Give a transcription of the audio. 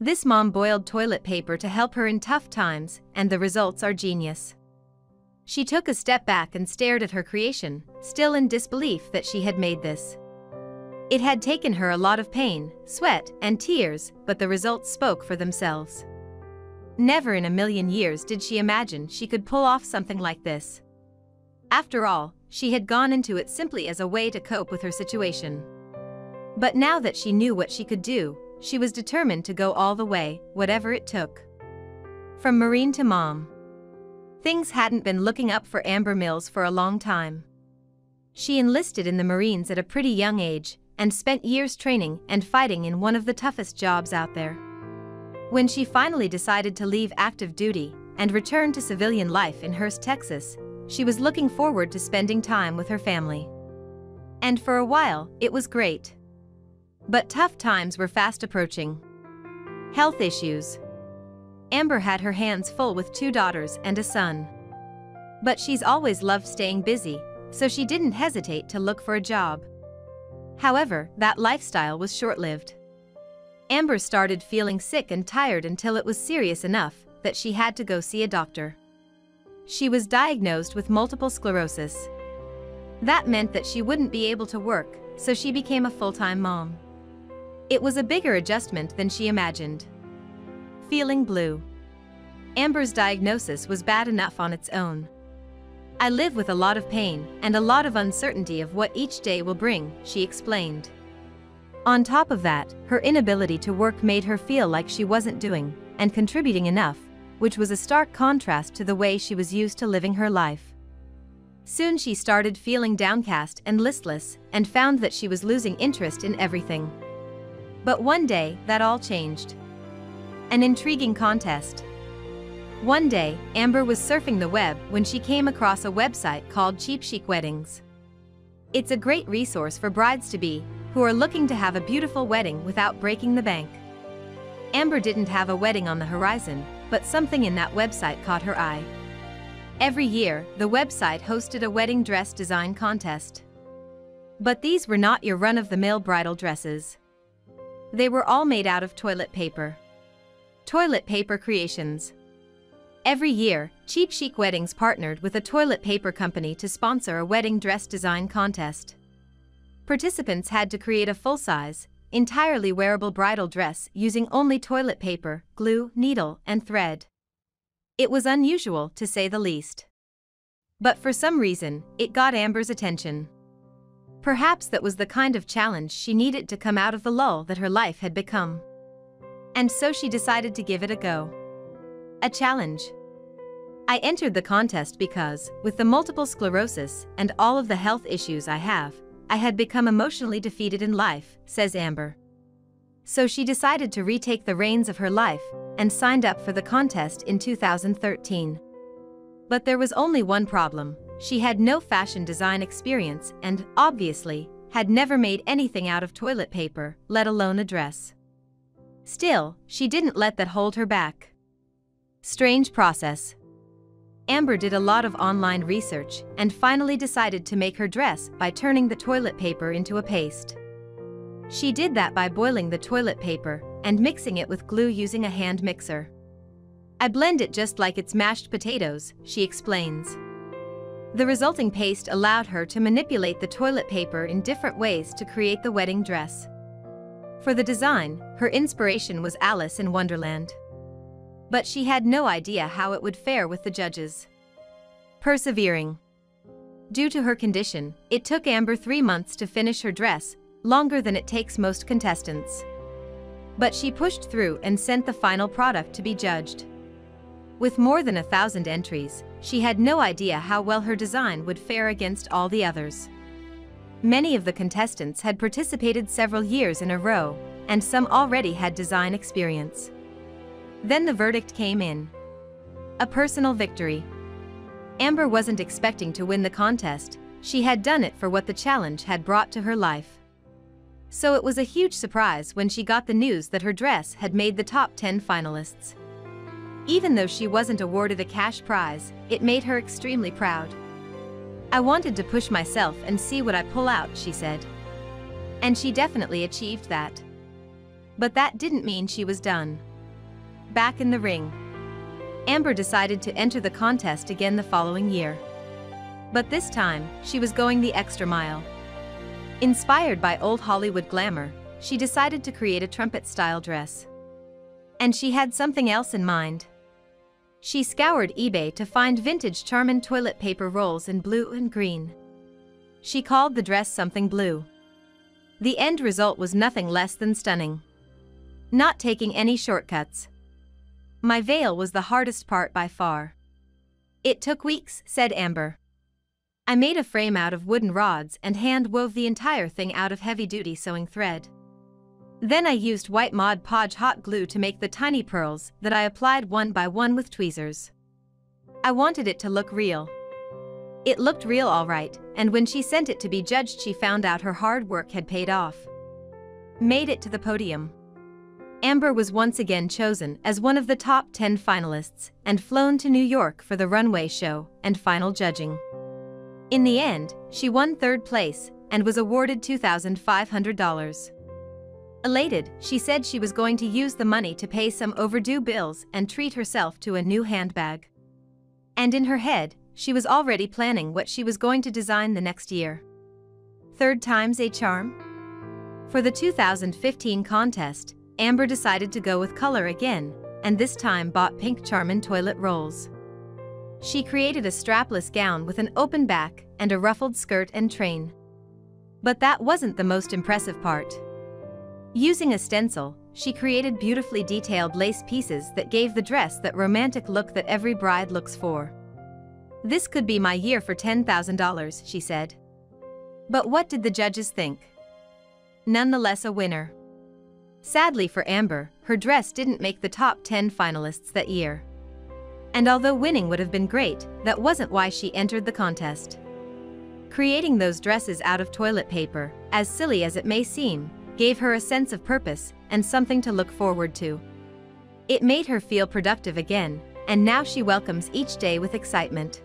This mom boiled toilet paper to help her in tough times, and the results are genius. She took a step back and stared at her creation, still in disbelief that she had made this. It had taken her a lot of pain, sweat, and tears, but the results spoke for themselves. Never in a million years did she imagine she could pull off something like this. After all, she had gone into it simply as a way to cope with her situation. But now that she knew what she could do, she was determined to go all the way, whatever it took. From Marine to mom. Things hadn't been looking up for Amber Mills for a long time. She enlisted in the Marines at a pretty young age, and spent years training and fighting in one of the toughest jobs out there. When she finally decided to leave active duty and return to civilian life in Hurst, Texas, she was looking forward to spending time with her family. And for a while, it was great. But tough times were fast approaching. Health issues. Amber had her hands full with 2 daughters and a son. But she's always loved staying busy, so she didn't hesitate to look for a job. However, that lifestyle was short-lived. Amber started feeling sick and tired until it was serious enough that she had to go see a doctor. She was diagnosed with multiple sclerosis. That meant that she wouldn't be able to work, so she became a full-time mom. It was a bigger adjustment than she imagined. Feeling blue. Amber's diagnosis was bad enough on its own. "I live with a lot of pain and a lot of uncertainty of what each day will bring," she explained. On top of that, her inability to work made her feel like she wasn't doing and contributing enough, which was a stark contrast to the way she was used to living her life. Soon she started feeling downcast and listless and found that she was losing interest in everything. But one day, that all changed. An intriguing contest. One day, Amber was surfing the web when she came across a website called Cheap Chic Weddings. It's a great resource for brides-to-be who are looking to have a beautiful wedding without breaking the bank. Amber didn't have a wedding on the horizon, but something in that website caught her eye. Every year, the website hosted a wedding dress design contest. But these were not your run-of-the-mill bridal dresses. They were all made out of toilet paper. Toilet paper creations. Every year, Cheap Chic Weddings partnered with a toilet paper company to sponsor a wedding dress design contest. Participants had to create a full-size, entirely wearable bridal dress using only toilet paper, glue, needle, and thread. It was unusual, to say the least. But for some reason, it got Amber's attention. Perhaps that was the kind of challenge she needed to come out of the lull that her life had become. And so she decided to give it a go. A challenge. "I entered the contest because, with the multiple sclerosis and all of the health issues I have, I had become emotionally defeated in life," says Amber. So she decided to retake the reins of her life and signed up for the contest in 2013. But there was only one problem. She had no fashion design experience and, obviously, had never made anything out of toilet paper, let alone a dress. Still, she didn't let that hold her back. Strange process. Amber did a lot of online research and finally decided to make her dress by turning the toilet paper into a paste. She did that by boiling the toilet paper and mixing it with glue using a hand mixer. "I blend it just like it's mashed potatoes," she explains. The resulting paste allowed her to manipulate the toilet paper in different ways to create the wedding dress. For the design, her inspiration was Alice in Wonderland. But she had no idea how it would fare with the judges. Persevering. Due to her condition, it took Amber 3 months to finish her dress, longer than it takes most contestants. But she pushed through and sent the final product to be judged. With more than 1,000 entries, she had no idea how well her design would fare against all the others. Many of the contestants had participated several years in a row, and some already had design experience. Then the verdict came in. A personal victory. Amber wasn't expecting to win the contest, she had done it for what the challenge had brought to her life. So it was a huge surprise when she got the news that her dress had made the top 10 finalists. Even though she wasn't awarded a cash prize, it made her extremely proud. "I wanted to push myself and see what I pull out," she said. And she definitely achieved that. But that didn't mean she was done. back in the ring. Amber decided to enter the contest again the following year. But this time, she was going the extra mile. Inspired by old Hollywood glamour, she decided to create a trumpet-style dress. And she had something else in mind. She scoured eBay to find vintage Charmin toilet paper rolls in blue and green. She called the dress something blue. The end result was nothing less than stunning. Not taking any shortcuts. My veil was the hardest part by far. It took weeks, said Amber. I made a frame out of wooden rods and hand-wove the entire thing out of heavy-duty sewing thread. Then I used white Mod Podge hot glue to make the tiny pearls that I applied one by one with tweezers. I wanted it to look real. It looked real all right, and when she sent it to be judged, she found out her hard work had paid off. Made it to the podium. Amber was once again chosen as one of the top 10 finalists and flown to New York for the runway show and final judging. In the end, she won third place and was awarded $2,500. Elated, she said she was going to use the money to pay some overdue bills and treat herself to a new handbag. And in her head, she was already planning what she was going to design the next year. Third time's a charm? For the 2015 contest, Amber decided to go with color again, and this time bought pink Charmin toilet rolls. She created a strapless gown with an open back and a ruffled skirt and train. But that wasn't the most impressive part. Using a stencil, she created beautifully detailed lace pieces that gave the dress that romantic look that every bride looks for. This could be my year for $10,000, she said. But what did the judges think? Nonetheless a winner. Sadly for Amber, her dress didn't make the top 10 finalists that year. And although winning would have been great, that wasn't why she entered the contest. Creating those dresses out of toilet paper, as silly as it may seem, gave her a sense of purpose and something to look forward to. It made her feel productive again, and now she welcomes each day with excitement.